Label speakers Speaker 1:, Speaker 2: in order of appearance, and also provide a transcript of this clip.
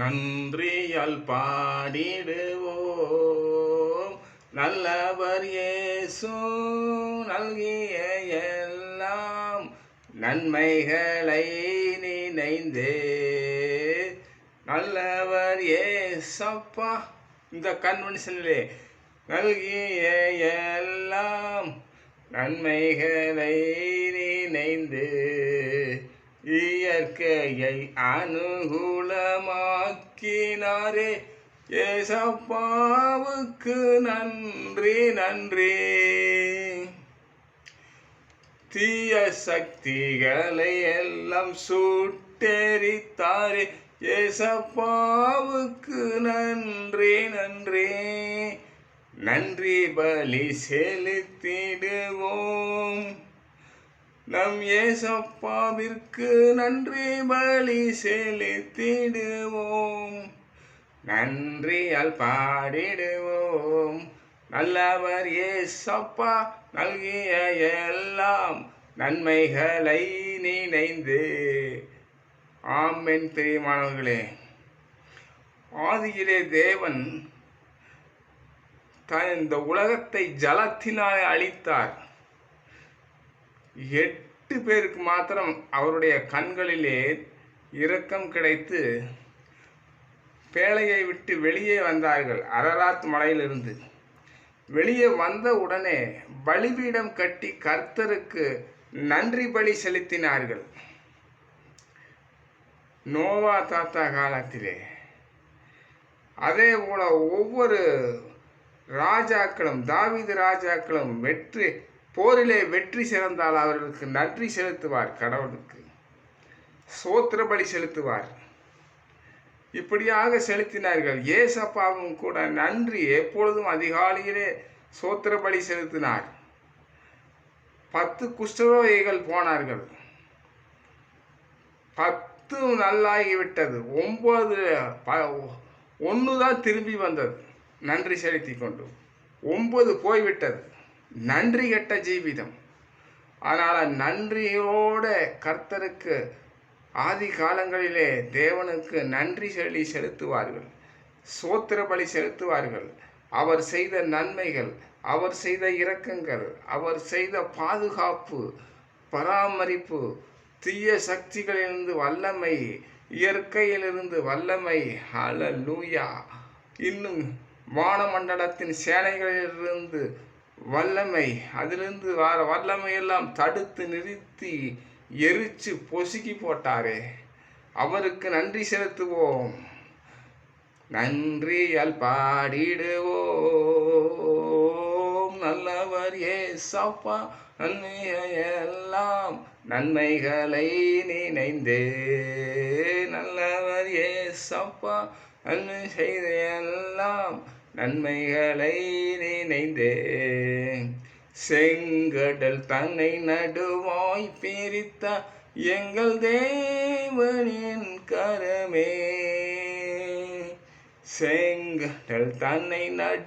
Speaker 1: நன்றியால் பாடிடுவோம் நல்லவர் இயேசு நல்கிய எல்லாம் நன்மைகளை நினைந்தே. நல்லவர் இயேசப்பா இந்த கன்வென்ஷனிலே நல்கிய எல்லாம் நன்மைகளை நினைந்து இயற்கையை அனுகூலமாக்கினாரே. ஏசப்பாவுக்கு நன்றி நன்றி. தீய சக்திகளை எல்லாம் சுட்டெரித்தாரே. ஏசப்பாவுக்கு நன்றி நன்றி. நன்றி பலி செலுத்திடுவோம் நம் ஏசப்பாவிற்கு நன்றி பலி செலுத்திடுவோம். நன்றியால் பாடிடுவோம் நல்லவர் ஏசப்பா நல்கிய எல்லாம் நன்மைகளை நினைந்து. ஆமென். பிரியமானவர்களே, ஆதியிலே தேவன் இந்த உலகத்தை ஜலத்தினாலே அழித்தார். 8 பேருக்கு மாத்திரம் அவருடைய கண்களிலே இரக்கம் கிடைத்து பேழையை விட்டு வெளியே வந்தார்கள். அரராத் மலையிலிருந்து வெளியே வந்த உடனே பலிபீடம் கட்டி கர்த்தருக்கு நன்றி பலி செலுத்தினார்கள். நோவா தாத்தா காலத்திலே அதே போல ஒவ்வொரு ராஜாக்களும் தாவீது ராஜாக்களும் போரிலே வெற்றி சிறந்தால் அவர்களுக்கு நன்றி செலுத்துவார். கடவுளுக்கு சோத்திர பலி செலுத்துவார். இப்படியாக செலுத்தினார்கள். ஏசப்பாவும் கூட நன்றி எப்பொழுதும் அதிகாலையிலே சோத்திர பலி செலுத்தினார். 10 குஷ்டரோகிகள் போனார்கள். 10 நல்லாகிவிட்டது. 1 தான் திரும்பி வந்தது நன்றி செலுத்தி கொண்டு. 9 போய்விட்டது. நன்றி கெட்ட ஜீவிதம். அதனால் நன்றியோட கர்த்தருக்கு ஆதி காலங்களிலே தேவனுக்கு நன்றி செலுத்துவார்கள். சோத்திர பலி செலுத்துவார்கள். அவர் செய்த நன்மைகள், அவர் செய்த இரக்கங்கள், அவர் செய்த பாதுகாப்பு, பராமரிப்பு, தீய சக்திகளிலிருந்து வல்லமை, இயற்கையிலிருந்து வல்லமை, ஹல்லேலூயா, இன்னும் வானமண்டலத்தின் சேனைகளிலிருந்து வல்லமை, அதிலிருந்து வர வல்லமையெல்லாம் தடுத்து நிறுத்தி எரிச்சு பொசுக்கி போட்டாரே. அவருக்கு நன்றி செலுத்துவோம். நன்றியால் பாடிடுவோம் நல்லவர் ஏசப்பா எல்லாம் நன்மைகளை நினைந்தே. நல்லவர் ஏசப்பா நன்மை செய்த எல்லாம் நன்மைகளை நினைந்தே. செங்கடல் தன்னை நடுவாய் பிரித்த எங்கள் தேவனின் கரமே. செங்கடல் தன்னை நடு